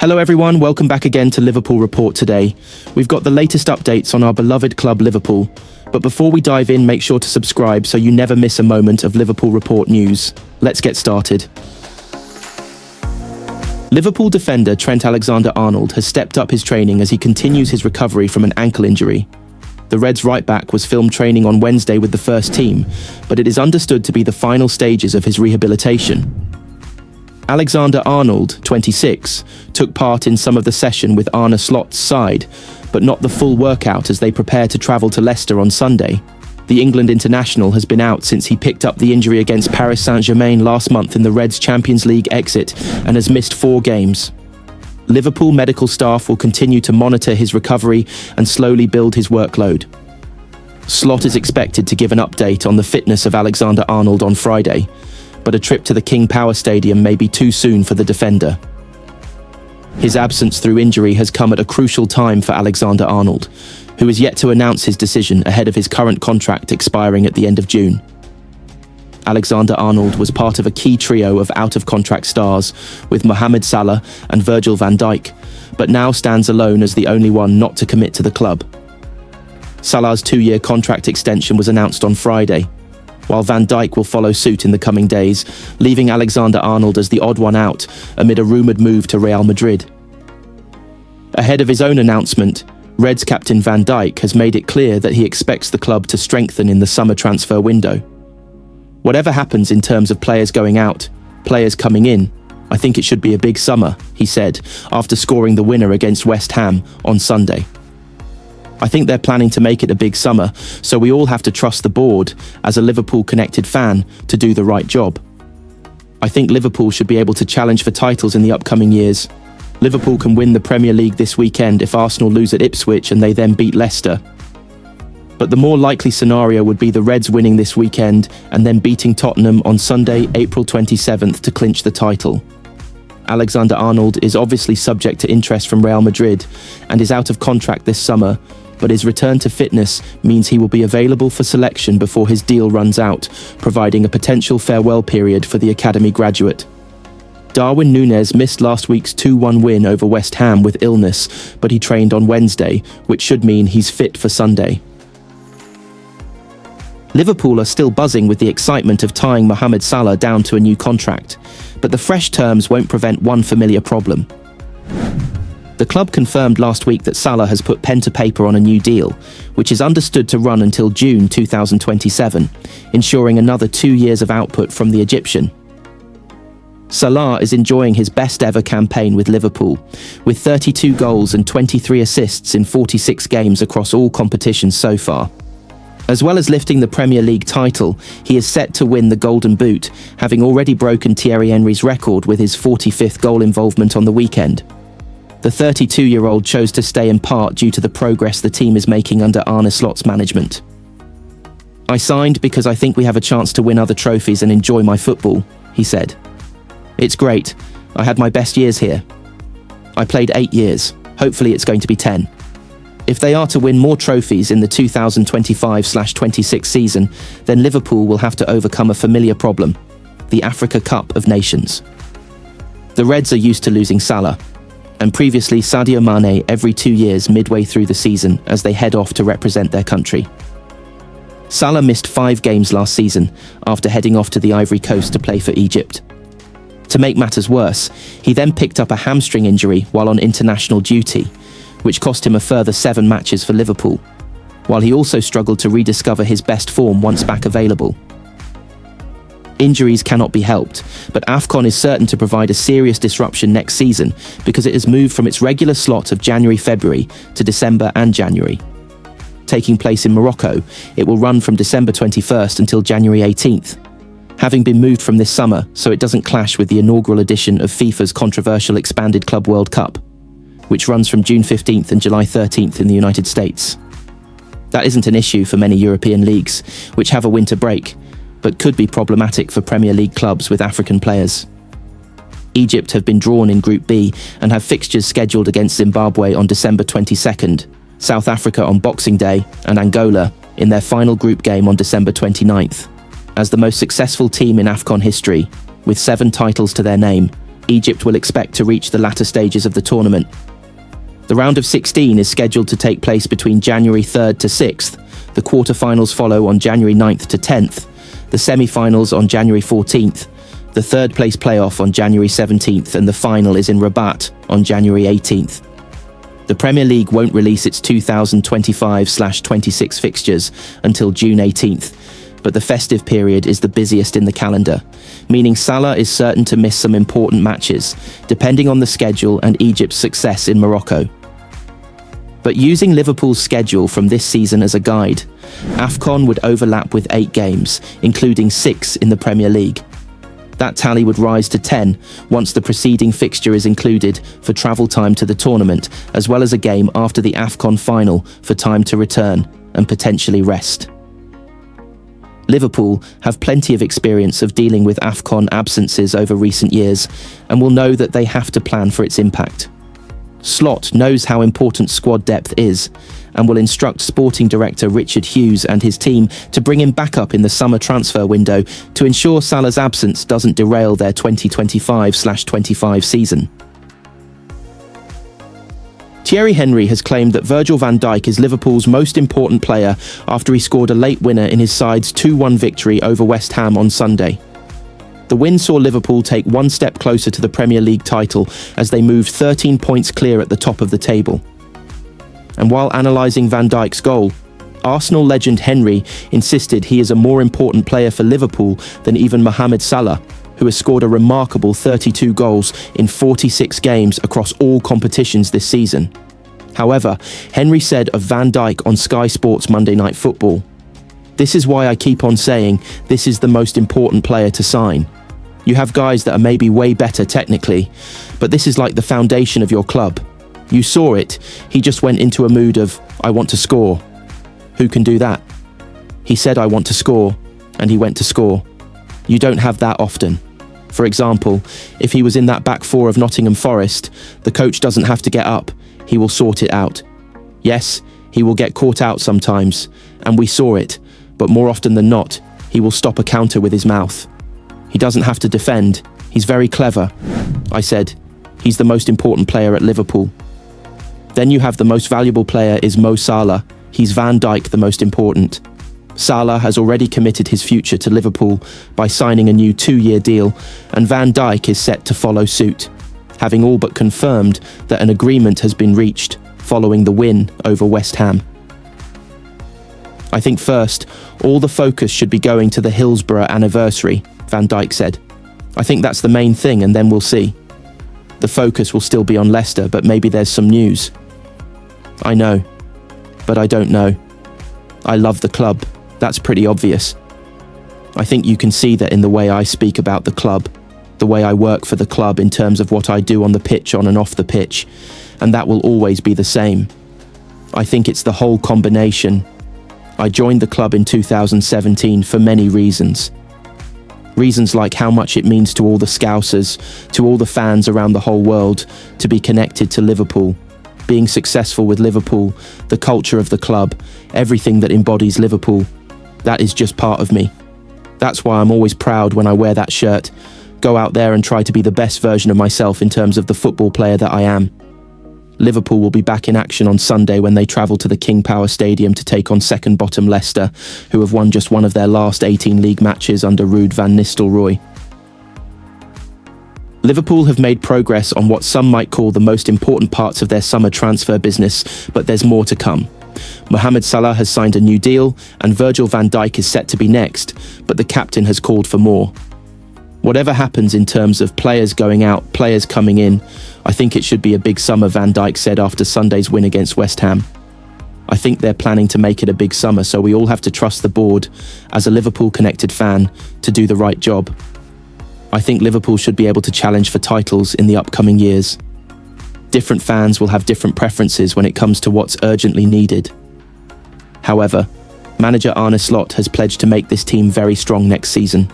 Hello everyone, welcome back again to Liverpool Report today. We've got the latest updates on our beloved club Liverpool, but before we dive in, make sure to subscribe so you never miss a moment of Liverpool Report news. Let's get started. Liverpool defender Trent Alexander-Arnold has stepped up his training as he continues his recovery from an ankle injury. The Reds' right-back was filmed training on Wednesday with the first team, but it is understood to be the final stages of his rehabilitation. Alexander-Arnold, 26, took part in some of the session with Arneslot's side, but not the full workout as they prepare to travel to Leicester on Sunday. The England international has been out since he picked up the injury against Paris Saint-Germain last month in the Reds' Champions League exit and has missed 4 games. Liverpool medical staff will continue to monitor his recovery and slowly build his workload. Slot is expected to give an update on the fitness of Alexander-Arnold on Friday, but a trip to the King Power Stadium may be too soon for the defender. His absence through injury has come at a crucial time for Alexander-Arnold, who is yet to announce his decision ahead of his current contract expiring at the end of June. Alexander-Arnold was part of a key trio of out-of-contract stars with Mohamed Salah and Virgil van Dijk, but now stands alone as the only one not to commit to the club. Salah's 2-year contract extension was announced on Friday, while Van Dijk will follow suit in the coming days, leaving Alexander-Arnold as the odd one out amid a rumoured move to Real Madrid. Ahead of his own announcement, Reds captain Van Dijk has made it clear that he expects the club to strengthen in the summer transfer window. "Whatever happens in terms of players going out, players coming in, I think it should be a big summer," he said, after scoring the winner against West Ham on Sunday. "I think they're planning to make it a big summer, so we all have to trust the board, as a Liverpool-connected fan, to do the right job. I think Liverpool should be able to challenge for titles in the upcoming years. Liverpool can win the Premier League this weekend if Arsenal lose at Ipswich and they then beat Leicester. But the more likely scenario would be the Reds winning this weekend and then beating Tottenham on Sunday, April 27th to clinch the title. Alexander-Arnold is obviously subject to interest from Real Madrid and is out of contract this summer, but his return to fitness means he will be available for selection before his deal runs out, providing a potential farewell period for the academy graduate. Darwin Núñez missed last week's 2-1 win over West Ham with illness, but he trained on Wednesday, which should mean he's fit for Sunday. Liverpool are still buzzing with the excitement of tying Mohamed Salah down to a new contract, but the fresh terms won't prevent one familiar problem. The club confirmed last week that Salah has put pen to paper on a new deal, which is understood to run until June 2027, ensuring another 2 years of output from the Egyptian. Salah is enjoying his best ever campaign with Liverpool, with 32 goals and 23 assists in 46 games across all competitions so far. As well as lifting the Premier League title, he is set to win the Golden Boot, having already broken Thierry Henry's record with his 45th goal involvement on the weekend. The 32-year-old chose to stay in part due to the progress the team is making under Arneslot's management. "I signed because I think we have a chance to win other trophies and enjoy my football," he said. "It's great. I had my best years here. I played 8 years. Hopefully it's going to be 10. If they are to win more trophies in the 2025/26 season, then Liverpool will have to overcome a familiar problem, the Africa Cup of Nations. The Reds are used to losing Salah, and previously Sadio Mane every 2 years midway through the season as they head off to represent their country. Salah missed 5 games last season after heading off to the Ivory Coast to play for Egypt. To make matters worse, he then picked up a hamstring injury while on international duty, which cost him a further 7 matches for Liverpool, while he also struggled to rediscover his best form once back available. Injuries cannot be helped, but AFCON is certain to provide a serious disruption next season because it has moved from its regular slot of January-February to December and January. Taking place in Morocco, it will run from December 21st until January 18th, having been moved from this summer so it doesn't clash with the inaugural edition of FIFA's controversial Expanded Club World Cup, which runs from June 15th and July 13th in the United States. That isn't an issue for many European leagues, which have a winter break, but could be problematic for Premier League clubs with African players. Egypt have been drawn in Group B and have fixtures scheduled against Zimbabwe on December 22nd, South Africa on Boxing Day, and Angola in their final group game on December 29th. As the most successful team in AFCON history, with 7 titles to their name, Egypt will expect to reach the latter stages of the tournament. The round of 16 is scheduled to take place between January 3rd to 6th. The quarter-finals follow on January 9th to 10th, the semi-finals on January 14th, the third-place playoff on January 17th, and the final is in Rabat on January 18th. The Premier League won't release its 2025/26 fixtures until June 18th, but the festive period is the busiest in the calendar, meaning Salah is certain to miss some important matches, depending on the schedule and Egypt's success in Morocco. But using Liverpool's schedule from this season as a guide, AFCON would overlap with 8 games, including 6 in the Premier League. That tally would rise to 10 once the preceding fixture is included for travel time to the tournament, as well as a game after the AFCON final for time to return and potentially rest. Liverpool have plenty of experience of dealing with AFCON absences over recent years and will know that they have to plan for its impact. Slot knows how important squad depth is and will instruct sporting director Richard Hughes and his team to bring him back up in the summer transfer window to ensure Salah's absence doesn't derail their 2025/25 season. Thierry Henry has claimed that Virgil van Dijk is Liverpool's most important player after he scored a late winner in his side's 2-1 victory over West Ham on Sunday. The win saw Liverpool take one step closer to the Premier League title as they moved 13 points clear at the top of the table. And while analysing Van Dijk's goal, Arsenal legend Henry insisted he is a more important player for Liverpool than even Mohamed Salah, who has scored a remarkable 32 goals in 46 games across all competitions this season. However, Henry said of Van Dijk on Sky Sports Monday Night Football, "This is why I keep on saying this is the most important player to sign. You have guys that are maybe way better technically, but this is like the foundation of your club. You saw it, he just went into a mood of, I want to score. Who can do that? He said I want to score, and he went to score. You don't have that often. For example, if he was in that back four of Nottingham Forest, the coach doesn't have to get up, he will sort it out. Yes, he will get caught out sometimes, and we saw it, but more often than not, he will stop a counter with his mouth. He doesn't have to defend, he's very clever." I said, "He's the most important player at Liverpool." Then you have the most valuable player is Mo Salah, he's Van Dijk the most important. Salah has already committed his future to Liverpool by signing a new 2-year deal, and Van Dijk is set to follow suit, having all but confirmed that an agreement has been reached following the win over West Ham. "I think first, all the focus should be going to the Hillsborough anniversary," Van Dijk said. "I think that's the main thing, and then we'll see. The focus will still be on Leicester, but maybe there's some news." "I know, but I don't know. I love the club, that's pretty obvious. I think you can see that in the way I speak about the club, the way I work for the club in terms of what I do on the pitch, on and off the pitch, and that will always be the same. I think it's the whole combination. I joined the club in 2017 for many reasons. Reasons like how much it means to all the Scousers, to all the fans around the whole world, to be connected to Liverpool, being successful with Liverpool, the culture of the club, everything that embodies Liverpool. That is just part of me. That's why I'm always proud when I wear that shirt, go out there and try to be the best version of myself in terms of the football player that I am." Liverpool will be back in action on Sunday when they travel to the King Power Stadium to take on second bottom Leicester, who have won just one of their last 18 league matches under Ruud van Nistelrooy. Liverpool have made progress on what some might call the most important parts of their summer transfer business, but there's more to come. Mohamed Salah has signed a new deal, and Virgil van Dijk is set to be next, but the captain has called for more. Whatever happens in terms of players going out, players coming in, I think it should be a big summer, Van Dijk said after Sunday's win against West Ham. "I think they're planning to make it a big summer, so we all have to trust the board, as a Liverpool-connected fan, to do the right job. I think Liverpool should be able to challenge for titles in the upcoming years. Different fans will have different preferences when it comes to what's urgently needed. However, manager Arneslot has pledged to make this team very strong next season."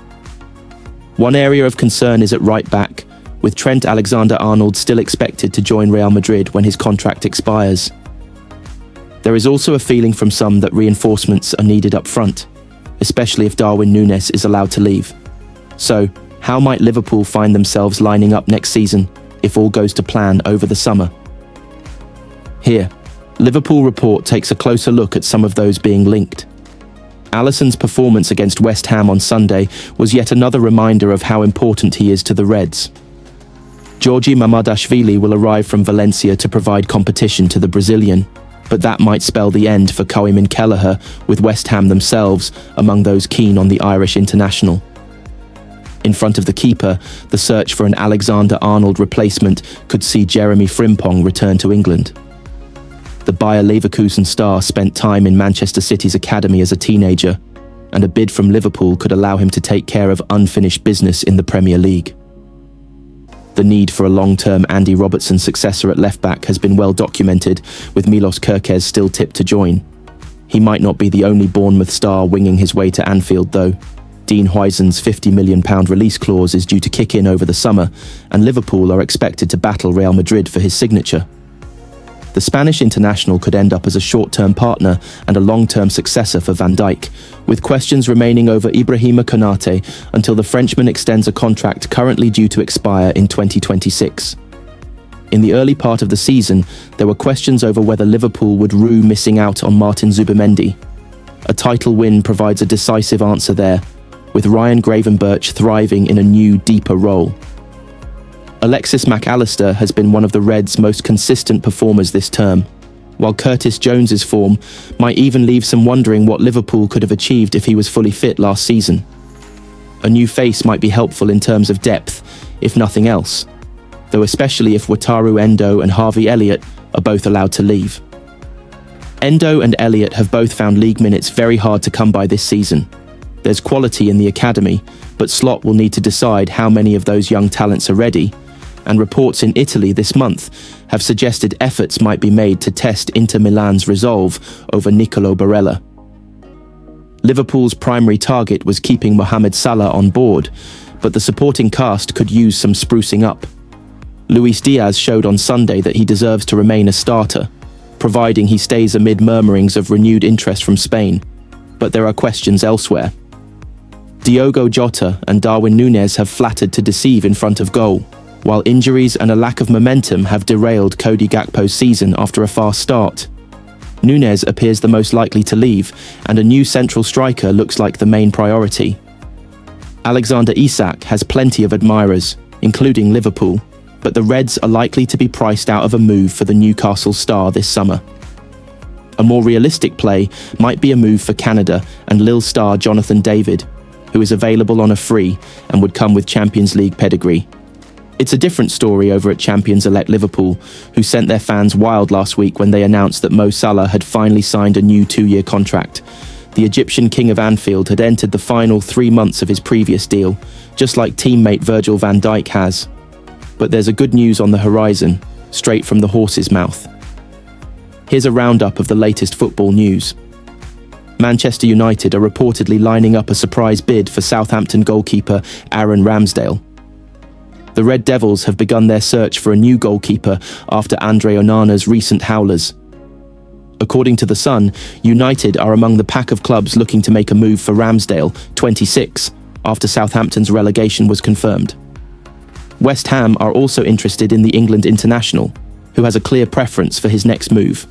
One area of concern is at right back, with Trent Alexander-Arnold still expected to join Real Madrid when his contract expires. There is also a feeling from some that reinforcements are needed up front, especially if Darwin Núñez is allowed to leave. So, How might Liverpool find themselves lining up next season if all goes to plan over the summer? Here, Liverpool Report takes a closer look at some of those being linked. Alisson's performance against West Ham on Sunday was yet another reminder of how important he is to the Reds. Georgi Mamardashvili will arrive from Valencia to provide competition to the Brazilian, but that might spell the end for Koeman Kelleher, with West Ham themselves among those keen on the Irish international. In front of the keeper, the search for an Alexander-Arnold replacement could see Jeremiafrimpong return to England. The Bayer Leverkusen star spent time in Manchester City's academy as a teenager, and a bid from Liverpool could allow him to take care of unfinished business in the Premier League. The need for a long-term Andy Robertson successor at left-back has been well documented, with Milos Kerkez still tipped to join. He might not be the only Bournemouth star winging his way to Anfield, though. Dean Huijsen's £50 million release clause is due to kick in over the summer, and Liverpool are expected to battle Real Madrid for his signature. The Spanish international could end up as a short-term partner and a long-term successor for Van Dijk, with questions remaining over Ibrahima Konate until the Frenchman extends a contract currently due to expire in 2026. In the early part of the season, there were questions over whether Liverpool would rue missing out on Martin Zubimendi. A title win provides a decisive answer there, with Ryan Gravenberch thriving in a new, deeper role. Alexis Mac Allister has been one of the Reds' most consistent performers this term, while Curtis Jones's form might even leave some wondering what Liverpool could have achieved if he was fully fit last season. A new face might be helpful in terms of depth, if nothing else, though especially if Wataru Endo and Harvey-Elliott are both allowed to leave. Endo and Elliott have both found league minutes very hard to come by this season. There's quality in the academy, but Slot will need to decide how many of those young talents are ready, and reports in Italy this month have suggested efforts might be made to test Inter Milan's resolve over Nicolo Barella. Liverpool's primary target was keeping Mohamed Salah on board, but the supporting cast could use some sprucing up. Luis Diaz showed on Sunday that he deserves to remain a starter, providing he stays amid murmurings of renewed interest from Spain, but there are questions elsewhere. Diogo Jota and Darwin Núñez have flattered to deceive in front of goal, while injuries and a lack of momentum have derailed Cody Gakpo's season after a fast start. Núñez appears the most likely to leave, and a new central striker looks like the main priority. Alexander Isak has plenty of admirers, including Liverpool, but the Reds are likely to be priced out of a move for the Newcastle star this summer. A more realistic play might be a move for Canada and Lille star Jonathan David, who is available on a free and would come with Champions League pedigree. It's a different story over at champions-elect Liverpool, who sent their fans wild last week when they announced that Mo Salah had finally signed a new 2-year contract. The Egyptian king of Anfield had entered the final 3 months of his previous deal, just like teammate Virgil van Dijk has. But there's a good news on the horizon, straight from the horse's mouth. Here's a roundup of the latest football news. Manchester United are reportedly lining up a surprise bid for Southampton goalkeeper Aaron Ramsdale. The Red Devils have begun their search for a new goalkeeper after Andre Onana's recent howlers. According to The Sun, United are among the pack of clubs looking to make a move for Ramsdale, 26, after Southampton's relegation was confirmed. West Ham are also interested in the England international, who has a clear preference for his next move.